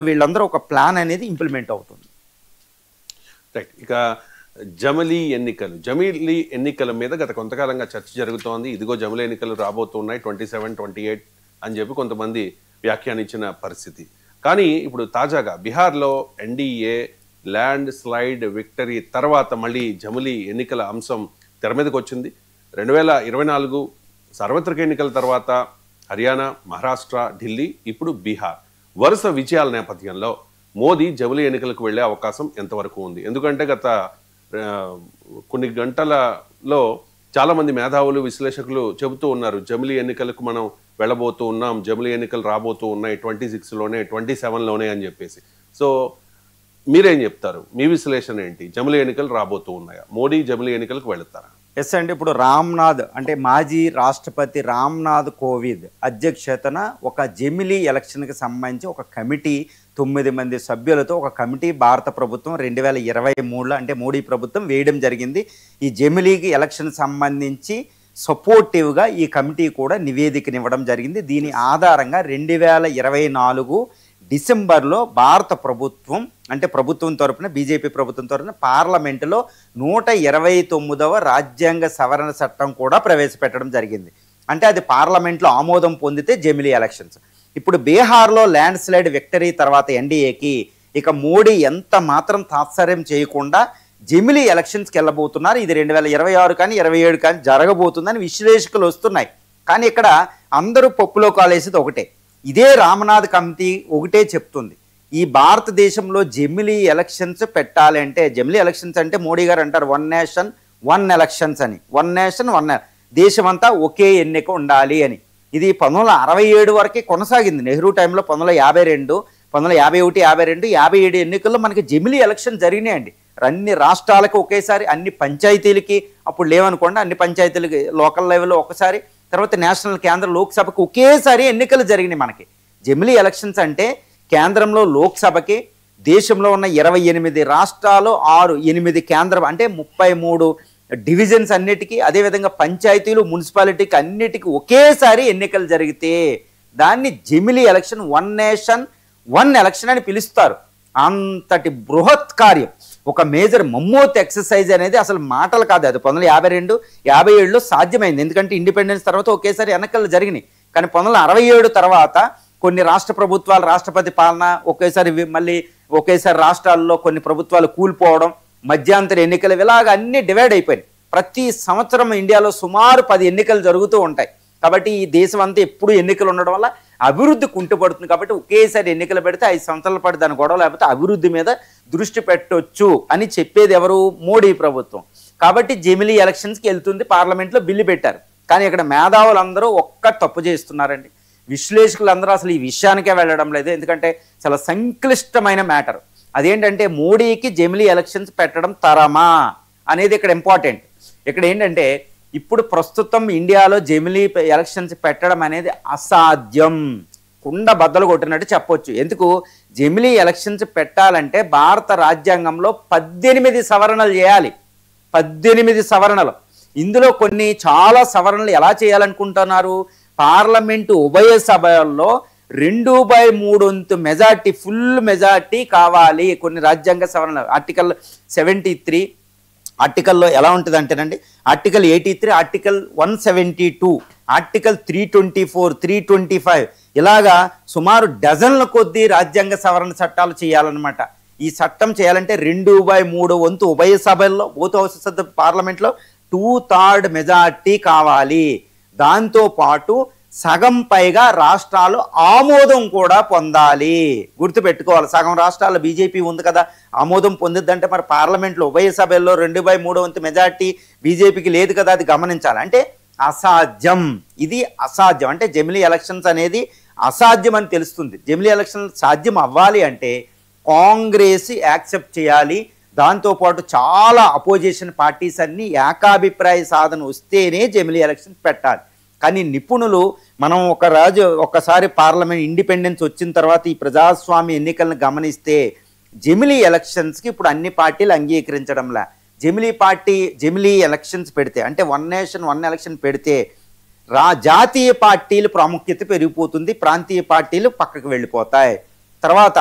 వీళ్ళందరూ ఒక ప్లాన్ అనేది ఇంప్లిమెంట్ అవుతుంది. రైట్. ఇక జమిలీ ఎన్నికల మీద గత కొంతకాలంగా చర్చ జరుగుతోంది. ఇదిగో జమిలీ ఎన్నికలు రాబోతున్నాయి 27, 28 అని చెప్పి కొంతమంది వ్యాఖ్యానించిన పరిస్థితి. కానీ ఇప్పుడు తాజాగా బీహార్లో ఎన్డీఏ ల్యాండ్ స్లైడ్ విక్టరీ తర్వాత మళ్ళీ జమిలీ ఎన్నికల అంశం తెర మీదకి వచ్చింది. 2024 సార్వత్రిక ఎన్నికల తర్వాత హర్యానా, మహారాష్ట్ర, ఢిల్లీ, ఇప్పుడు బీహార్ వరుస విజయాల నేపథ్యంలో మోదీ జమిలీ ఎన్నికలకు వెళ్లే అవకాశం ఎంతవరకు ఉంది? ఎందుకంటే గత కొన్ని గంటలలో చాలా మంది మేధావులు, విశ్లేషకులు చెబుతూ ఉన్నారు జమిలీ ఎన్నికలకు మనం వెళ్ళబోతూ ఉన్నాం, జమిలీ ఎన్నికలు రాబోతూ ఉన్నాయి 26లోనే 27లోనే అని చెప్పేసి. సో మీరేం చెప్తారు? మీ విశ్లేషణ ఏంటి? జమిలీ ఎన్నికలు రాబోతూ ఉన్నాయా? మోడీ జమిలీ ఎన్నికలకు వెళుతారా? ఎస్ అండి. ఇప్పుడు రామ్నాథ్ అంటే మాజీ రాష్ట్రపతి రామ్నాథ్ కోవింద్ అధ్యక్షతన ఒక జమిలీ ఎలక్షన్కి సంబంధించి ఒక కమిటీ 9 మంది సభ్యులతో ఒక కమిటీ భారత ప్రభుత్వం 2023లో అంటే మోడీ ప్రభుత్వం వేయడం జరిగింది. ఈ జమిలీకి ఎలక్షన్ సంబంధించి సపోర్టివ్గా ఈ కమిటీ కూడా నివేదికనివ్వడం జరిగింది. దీని ఆధారంగా 2024 డిసెంబర్లో భారత ప్రభుత్వం అంటే ప్రభుత్వం తరపున బీజేపీ ప్రభుత్వం తరపున పార్లమెంటులో 129వ రాజ్యాంగ సవరణ చట్టం కూడా ప్రవేశపెట్టడం జరిగింది. అంటే అది పార్లమెంట్లో ఆమోదం పొందితే జమిలీ ఎలక్షన్స్. ఇప్పుడు బీహార్లో ల్యాండ్ స్లైడ్ విక్టరీ తర్వాత ఎన్డీఏకి ఇక మోడీ ఎంత మాత్రం తాత్సర్యం చేయకుండా జమిలీ ఎలక్షన్స్కి వెళ్ళబోతున్నారు. ఇది 2026 కానీ 27 కానీ జరగబోతుందని విశ్లేషకులు వస్తున్నాయి. కానీ ఇక్కడ అందరూ పప్పులో కాలేసేది ఒకటే, ఇదే రామ్నాథ్ కమిటీ ఒకటే చెప్తుంది, ఈ భారతదేశంలో జమిలీ ఎలక్షన్స్ పెట్టాలి అంటే, జమిలీ ఎలక్షన్స్ అంటే మోడీ గారు అంటారు 1 నేషన్ 1 ఎలక్షన్స్ అని, 1 నేషన్ 1 దేశమంతా ఒకే ఎన్నిక ఉండాలి అని. ఇది 1967 వరకే కొనసాగింది. నెహ్రూ టైంలో 1952, 1951, 52, 57 ఎన్నికల్లో మనకి జమిలీ ఎలక్షన్ జరిగినాయండి. అన్ని రాష్ట్రాలకు ఒకేసారి, అన్ని పంచాయతీలకి అప్పుడు లేవనుకోండి, అన్ని పంచాయతీలకి లోకల్ లెవెల్లో ఒకసారి, తర్వాత నేషనల్ కేంద్ర లోక్సభకు ఒకేసారి ఎన్నికలు జరిగినాయి మనకి. జమిలీ ఎలక్షన్స్ అంటే కేంద్రంలో లోక్సభకి, దేశంలో ఉన్న 28 రాష్ట్రాలు 8 కేంద్రం అంటే 33 డివిజన్స్ అన్నిటికీ, అదేవిధంగా పంచాయతీలు, మున్సిపాలిటీకి అన్నిటికీ ఒకేసారి ఎన్నికలు జరిగితే దాన్ని జమిలీ ఎలక్షన్ 1 నేషన్ 1 ఎలక్షన్ అని పిలుస్తారు. అంతటి బృహత్ కార్యం, ఒక మేజర్ మమ్మోత్ ఎక్సర్సైజ్ అనేది అసలు మాటలు కాదు. అది 1952, 57లో సాధ్యమైంది. ఎందుకంటే ఇండిపెండెన్స్ తర్వాత ఒకేసారి ఎన్నికలు జరిగినాయి. కానీ 1967 తర్వాత కొన్ని రాష్ట్ర ప్రభుత్వాలు, రాష్ట్రపతి పాలన, మళ్ళీ ఒకేసారి రాష్ట్రాల్లో కొన్ని ప్రభుత్వాలు కూలిపోవడం, మధ్యాంతర ఎన్నికలు, ఇలాగ అన్నీ డివైడ్ అయిపోయినాయి. ప్రతి సంవత్సరం ఇండియాలో సుమారు 10 ఎన్నికలు జరుగుతూ ఉంటాయి. కాబట్టి ఈ దేశం అంతా ఎప్పుడు ఎన్నికలు ఉండడం వల్ల అభివృద్ధి కుంటుపడుతుంది. కాబట్టి ఒకేసారి ఎన్నికలు పెడితే 5 సంవత్సరాల పాటు దాని గొడవ లేకపోతే అభివృద్ధి మీద దృష్టి పెట్టొచ్చు అని చెప్పేది ఎవరు? మోడీ ప్రభుత్వం. కాబట్టి జమిలీ ఎలక్షన్స్కి వెళ్తుంది, పార్లమెంట్లో బిల్లు పెట్టారు. కానీ ఇక్కడ మేధావులందరూ తప్పు చేస్తున్నారండి. విశ్లేషకులందరూ అసలు ఈ విషయానికే వెళ్ళడం లేదు. ఎందుకంటే చాలా సంక్లిష్టమైన మ్యాటర్. అదేంటంటే మోడీకి జమిలీ ఎలక్షన్స్ పెట్టడం తరమా అనేది ఇక్కడ ఇంపార్టెంట్. ఇక్కడ ఏంటంటే ఇప్పుడు ప్రస్తుతం ఇండియాలో జమిలీ ఎలక్షన్స్ పెట్టడం అనేది అసాధ్యం, కుండ బద్దలు కొట్టినట్టు చెప్పొచ్చు. ఎందుకు? జమిలీ ఎలక్షన్స్ పెట్టాలంటే భారత రాజ్యాంగంలో 18 సవరణలు చేయాలి. 18 సవరణలు. ఇందులో కొన్ని చాలా సవరణలు ఎలా చేయాలనుకుంటున్నారు? పార్లమెంటు ఉభయ సభల్లో 2/3 మెజార్టీ, ఫుల్ మెజార్టీ కావాలి. కొన్ని రాజ్యాంగ సవరణలు ఆర్టికల్ 73 ఆర్టికల్లో ఎలా ఉంటుంది అంటేనండి, ఆర్టికల్ 83, ఆర్టికల్ 172, ఆర్టికల్ 324, 325 ఇలాగా సుమారు డజన్ల కొద్దీ రాజ్యాంగ సవరణ చట్టాలు చేయాలన్నమాట. ఈ చట్టం చేయాలంటే 2/3 ఉభయ సభల్లో, బోత్ హౌసెస్ ఆఫ్ ద పార్లమెంట్లో 2/3 మెజార్టీ కావాలి. దాంతోపాటు సగం పైగా రాష్ట్రాలు ఆమోదం కూడా పొందాలి. గుర్తుపెట్టుకోవాలి, సగం రాష్ట్రాల్లో బీజేపీ ఉంది కదా, ఆమోదం పొందిద్దంటే మరి పార్లమెంట్లో ఉభయ సభల్లో 2/3 మెజార్టీ బీజేపీకి లేదు కదా, అది గమనించాలి. అంటే అసాధ్యం, ఇది అసాధ్యం. అంటే జమిలీ ఎలక్షన్స్ అనేది అసాధ్యం అని తెలుస్తుంది. జమిలీ ఎలక్షన్ సాధ్యం అవ్వాలి అంటే కాంగ్రెస్ యాక్సెప్ట్ చేయాలి. దాంతోపాటు చాలా అపోజిషన్ పార్టీస్ అన్నీ ఏకాభిప్రాయ సాధన వస్తేనే జమిలీ ఎలక్షన్స్ పెట్టాలి. కానీ నిపుణులు, మనం ఒక్కసారి పార్లమెంట్ ఇండిపెండెన్స్ వచ్చిన తర్వాత ఈ ప్రజాస్వామ్య ఎన్నికలను గమనిస్తే జమిలీ ఎలక్షన్స్కి ఇప్పుడు అన్ని పార్టీలు అంగీకరించడంలా. జమిలీ ఎలక్షన్స్ పెడితే అంటే 1 నేషన్ 1 ఎలక్షన్ పెడితే జాతీయ పార్టీల ప్రాముఖ్యత పెరిగిపోతుంది, ప్రాంతీయ పార్టీలు పక్కకు వెళ్ళిపోతాయి. తర్వాత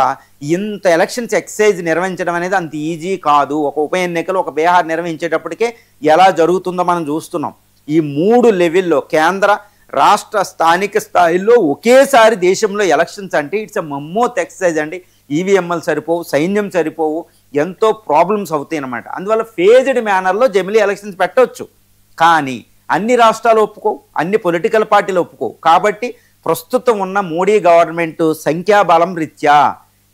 ఇంత ఎలక్షన్స్ ఎక్సైజ్ నిర్వహించడం అనేది అంత ఈజీ కాదు. ఒక ఉప ఎన్నికలు ఒక బీహార్ నిర్వహించేటప్పటికే ఎలా జరుగుతుందో మనం చూస్తున్నాం. ఈ 3 లెవెల్లో కేంద్ర రాష్ట్ర స్థానిక స్థాయిలో ఒకేసారి దేశంలో ఎలక్షన్స్ అంటే ఇట్స్ ఎ మమ్మోత్ ఎక్సైజ్ అండి. ఈవీఎంలు సరిపోవు, సైన్యం సరిపోవు, ఎంతో ప్రాబ్లమ్స్ అవుతాయి అన్నమాట. అందువల్ల ఫేజ్డ్ మేనర్లో జమిలీ ఎలక్షన్స్ పెట్టవచ్చు. కానీ అన్ని రాష్ట్రాలు ఒప్పుకోవు, అన్ని పొలిటికల్ పార్టీలు ఒప్పుకోవు. కాబట్టి ప్రస్తుతం ఉన్న మోడీ గవర్నమెంట్ సంఖ్యాబలం రీత్యా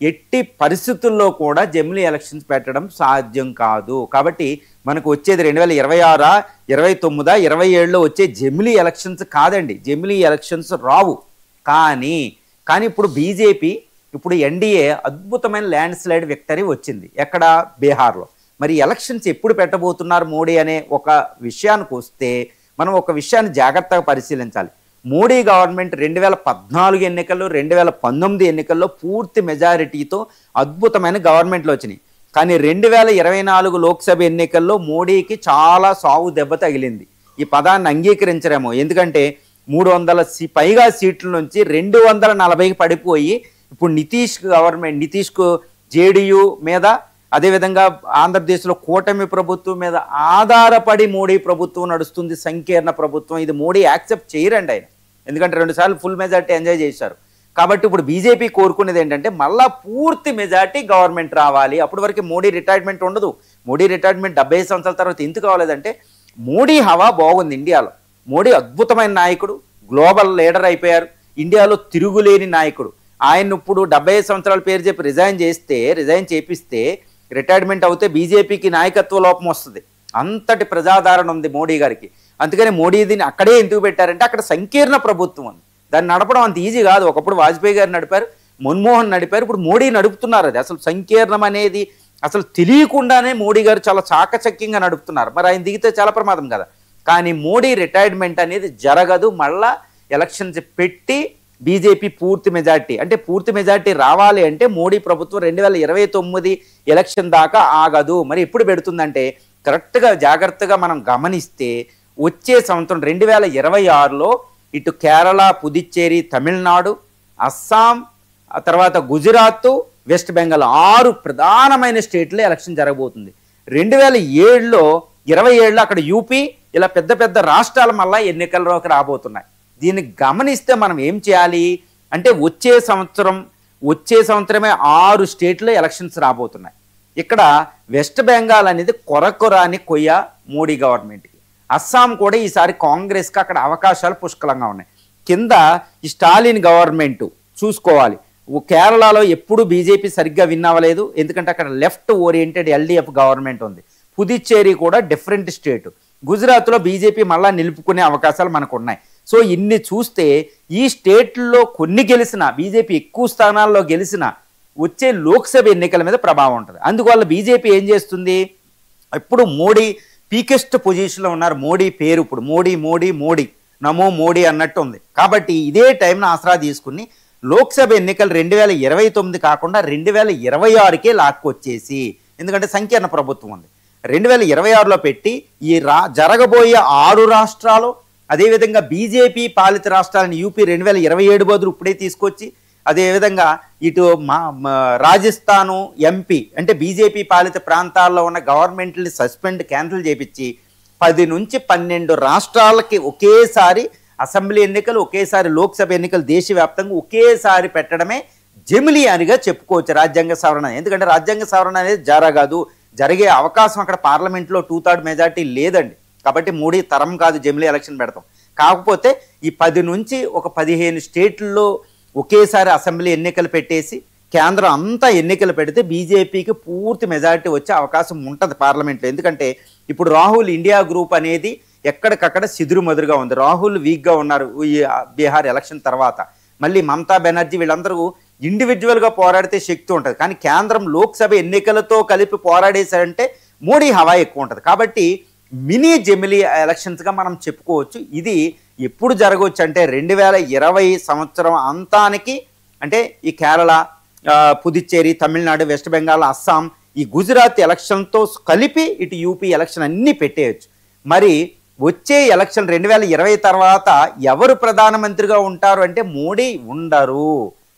ఎట్టి పరిస్థితుల్లో కూడా జమిలీ ఎలక్షన్స్ పెట్టడం సాధ్యం కాదు. కాబట్టి మనకు వచ్చేది 2026, 29, 27లో వచ్చే జమిలీ ఎలక్షన్స్ కాదండి. జమిలీ ఎలక్షన్స్ రావు. కానీ ఇప్పుడు బీజేపీ, ఇప్పుడు ఎన్డీఏ అద్భుతమైన ల్యాండ్ స్లైడ్ విక్టరీ వచ్చింది. ఎక్కడ? బీహార్లో. మరి ఎలక్షన్స్ ఎప్పుడు పెట్టబోతున్నారు మోడీ అనే ఒక విషయానికి వస్తే మనం ఒక విషయాన్ని జాగ్రత్తగా పరిశీలించాలి. మోడీ గవర్నమెంట్ 2014 ఎన్నికల్లో, 2019 ఎన్నికల్లో పూర్తి మెజారిటీతో అద్భుతమైన గవర్నమెంట్లు వచ్చినాయి. కానీ 2024 లోక్సభ ఎన్నికల్లో మోడీకి చాలా సావు దెబ్బ తగిలింది. ఈ పదాన్ని అంగీకరించరేమో, ఎందుకంటే 300 పైగా సీట్ల నుంచి 240కి పడిపోయి ఇప్పుడు నితీష్కు జేడీయూ మీద, అదేవిధంగా ఆంధ్రప్రదేశ్లో కూటమి ప్రభుత్వం మీద ఆధారపడి మోడీ ప్రభుత్వం నడుస్తుంది, సంకీర్ణ ప్రభుత్వం. ఇది మోడీ యాక్సెప్ట్ చేయరండి ఆయన, ఎందుకంటే 2 సార్లు ఫుల్ మెజార్టీ ఎంజాయ్ చేశారు. కాబట్టి ఇప్పుడు బీజేపీ కోరుకునేది ఏంటంటే మళ్ళా పూర్తి మెజార్టీ గవర్నమెంట్ రావాలి. అప్పటి వరకు మోడీ రిటైర్మెంట్ ఉండదు. మోడీ రిటైర్మెంట్ 75 సంవత్సరాల తర్వాత ఎందుకు కావాలేదంటే మోడీ హవా బాగుంది ఇండియాలో. మోడీ అద్భుతమైన నాయకుడు, గ్లోబల్ లీడర్ అయిపోయారు, ఇండియాలో తిరుగులేని నాయకుడు. ఆయన ఇప్పుడు 75 సంవత్సరాల పేరు చెప్పి రిజైన్ చేపిస్తే రిటైర్మెంట్ అవుతే బీజేపీకి నాయకత్వ లోపం వస్తుంది. అంతటి ప్రజాదరణ ఉంది మోడీ గారికి. అందుకని మోడీ దీన్ని అక్కడే ఎందుకు పెట్టారంటే అక్కడ సంకీర్ణ ప్రభుత్వం ఉంది, దాన్ని నడపడం అంత ఈజీ కాదు. ఒకప్పుడు వాజ్పేయి గారు నడిపారు, మన్మోహన్ నడిపారు, ఇప్పుడు మోడీ నడుపుతున్నారు. అది అసలు సంకీర్ణం అనేది అసలు తెలియకుండానే మోడీ గారు చాలా చాకచక్యంగా నడుపుతున్నారు. మరి ఆయన దిగితే చాలా ప్రమాదం కదా. కానీ మోడీ రిటైర్మెంట్ అనేది జరగదు. మళ్ళా ఎలక్షన్స్ పెట్టి బీజేపీ పూర్తి మెజార్టీ, అంటే పూర్తి మెజార్టీ రావాలి అంటే మోడీ ప్రభుత్వం 2029 ఎలక్షన్ దాకా ఆగదు. మరి ఎప్పుడు పెడుతుందంటే కరెక్ట్గా జాగ్రత్తగా మనం గమనిస్తే వచ్చే సంవత్సరం 2026లో ఇటు కేరళ, పుదుచ్చేరి, తమిళనాడు, అస్సాం, ఆ తర్వాత గుజరాత్, వెస్ట్ బెంగాల్ 6 ప్రధానమైన స్టేట్లో ఎలక్షన్ జరగబోతుంది. 2027లో అక్కడ యూపీ, ఇలా పెద్ద పెద్ద రాష్ట్రాలు మళ్ళా ఎన్నికల్లోకి రాబోతున్నాయి. దీన్ని గమనిస్తే మనం ఏం చేయాలి అంటే వచ్చే సంవత్సరమే 6 స్టేట్లో ఎలక్షన్స్ రాబోతున్నాయి. ఇక్కడ వెస్ట్ బెంగాల్ అనేది కొరకొరాని కొయ్య మోడీ గవర్నమెంట్కి. అస్సాం కూడా ఈసారి కాంగ్రెస్కి అక్కడ అవకాశాలు పుష్కలంగా ఉన్నాయి. కింద ఈ స్టాలిన్ గవర్నమెంట్ చూసుకోవాలి. కేరళలో ఎప్పుడు బీజేపీ సరిగ్గా విన్ అవ్వలేదు, ఎందుకంటే అక్కడ లెఫ్ట్ ఓరియంటెడ్ ఎల్డీఎఫ్ గవర్నమెంట్ ఉంది. పుదుచ్చేరి కూడా డిఫరెంట్ స్టేట్. గుజరాత్లో బీజేపీ మళ్ళా నిలుపుకునే అవకాశాలు మనకు ఉన్నాయి. సో ఇన్ని చూస్తే ఈ స్టేట్లో కొన్ని గెలిచినా, బీజేపీ ఎక్కువ స్థానాల్లో గెలిచినా వచ్చే లోక్సభ ఎన్నికల మీద ప్రభావం ఉంటుంది. అందువల్ల బీజేపీ ఏం చేస్తుంది, ఇప్పుడు మోడీ పీకెస్ట్ పొజిషన్లో ఉన్నారు. మోడీ పేరు ఇప్పుడు మోడీ నమో మోడీ అన్నట్టు ఉంది. కాబట్టి ఇదే టైంను ఆసరా తీసుకుని లోక్సభ ఎన్నికలు 2029 కాకుండా 2026కే లాక్కొచ్చేసి, ఎందుకంటే సంకీర్ణ ప్రభుత్వం ఉంది, 2026లో పెట్టి ఈ జరగబోయే 6 రాష్ట్రాలు, అదేవిధంగా బీజేపీ పాలిత రాష్ట్రాలను యూపీ 2027 బదులు ఇప్పుడే తీసుకొచ్చి, అదేవిధంగా ఇటు రాజస్థాను, ఎంపీ అంటే బీజేపీ పాలిత ప్రాంతాల్లో ఉన్న గవర్నమెంట్ని క్యాన్సిల్ చేపించి 10 నుంచి 12 రాష్ట్రాలకి ఒకేసారి అసెంబ్లీ ఎన్నికలు, ఒకేసారి లోక్సభ ఎన్నికలు దేశవ్యాప్తంగా ఒకేసారి పెట్టడమే జమిలీ అనిగా చెప్పుకోవచ్చు రాజ్యాంగ సవరణ. ఎందుకంటే రాజ్యాంగ సవరణ అనేది జరగదు, జరిగే అవకాశం అక్కడ పార్లమెంట్లో 2/3 మెజార్టీ లేదండి. కాబట్టి మోడీ తరం కాదు జమిలీ ఎలక్షన్ పెడతాం. కాకపోతే ఈ 10 నుంచి ఒక 15 స్టేట్లలో ఒకేసారి అసెంబ్లీ ఎన్నికలు పెట్టేసి కేంద్రం అంతా ఎన్నికలు పెడితే బీజేపీకి పూర్తి మెజారిటీ వచ్చే అవకాశం ఉంటుంది పార్లమెంట్లో. ఎందుకంటే ఇప్పుడు రాహుల్ ఇండియా గ్రూప్ అనేది ఎక్కడికక్కడ సిదురుమదురుగా ఉంది. రాహుల్ వీక్గా ఉన్నారు ఈ బీహార్ ఎలక్షన్ తర్వాత. మళ్ళీ మమతా బెనర్జీ వీళ్ళందరూ ఇండివిజువల్గా పోరాడితే శక్తి ఉంటుంది, కానీ కేంద్రం లోక్సభ ఎన్నికలతో కలిపి పోరాడేశారంటే మోడీ హవా ఎక్కువ ఉంటుంది. కాబట్టి మినీ జమిలీ ఎలక్షన్స్గా మనం చెప్పుకోవచ్చు. ఇది ఎప్పుడు జరగవచ్చు అంటే 2020 సంవత్సరం అంతానికి, అంటే ఈ కేరళ, పుదుచ్చేరి, తమిళనాడు, వెస్ట్ బెంగాల్, అస్సాం, ఈ గుజరాత్ ఎలక్షన్తో కలిపి ఇటు యూపీ ఎలక్షన్ అన్నీ పెట్టేయచ్చు. మరి వచ్చే ఎలక్షన్ 2020 తర్వాత ఎవరు ప్రధానమంత్రిగా ఉంటారు అంటే మోడీ ఉండరు,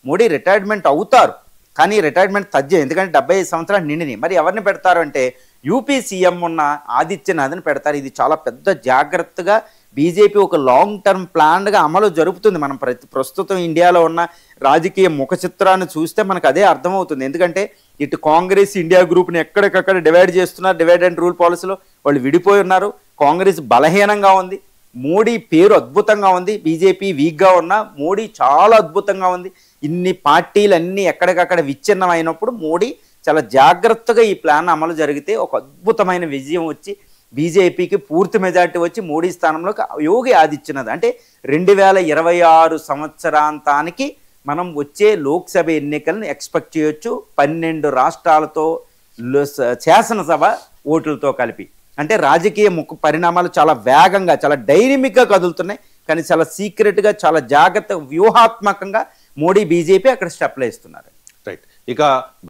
మోడీ రిటైర్మెంట్ అవుతారు. కానీ రిటైర్మెంట్ తథ్యం, ఎందుకంటే 75 సంవత్సరాలు నిండిని. మరి ఎవరిని పెడతారు అంటే యూపీ సీఎం ఉన్న ఆదిత్యనాథ్ని పెడతారు. ఇది చాలా పెద్ద జాగ్రత్తగా బీజేపీ ఒక లాంగ్ టర్మ్ ప్లాన్గా అమలు జరుపుతుంది. మనం ప్రస్తుతం ఇండియాలో ఉన్న రాజకీయ ముఖ చిత్రాన్ని చూస్తే మనకు అదే అర్థమవుతుంది. ఎందుకంటే ఇటు కాంగ్రెస్ ఇండియా గ్రూప్ని ఎక్కడికక్కడ డివైడ్ చేస్తున్నారు. డివైడ్ అండ్ రూల్ పాలసీలో వాళ్ళు విడిపోయి ఉన్నారు. కాంగ్రెస్ బలహీనంగా ఉంది. మోడీ పేరు అద్భుతంగా ఉంది. బీజేపీ వీక్గా ఉన్నా మోడీ చాలా అద్భుతంగా ఉంది. ఇన్ని పార్టీలన్నీ ఎక్కడికక్కడ విచ్ఛిన్నం అయినప్పుడు మోడీ చాలా జాగ్రత్తగా ఈ ప్లాన్ అమలు జరిగితే ఒక అద్భుతమైన విజయం వచ్చి బీజేపీకి పూర్తి మెజార్టీ వచ్చి మోడీ స్థానంలోకి యోగి ఆదిత్యనాథ్ అంటే 2026 సంవత్సరాంతానికి మనం వచ్చే లోక్సభ ఎన్నికలను ఎక్స్పెక్ట్ చేయొచ్చు. 12 రాష్ట్రాలతో శాసనసభ ఓట్లతో కలిపి. అంటే రాజకీయ పరిణామాలు చాలా వేగంగా చాలా డైనమిక్గా కదులుతున్నాయి. కానీ చాలా సీక్రెట్గా చాలా జాగ్రత్త వ్యూహాత్మకంగా మోడీ బీజేపీ అక్కడ స్టెప్లు వేస్తున్నారు. రైట్. ఇక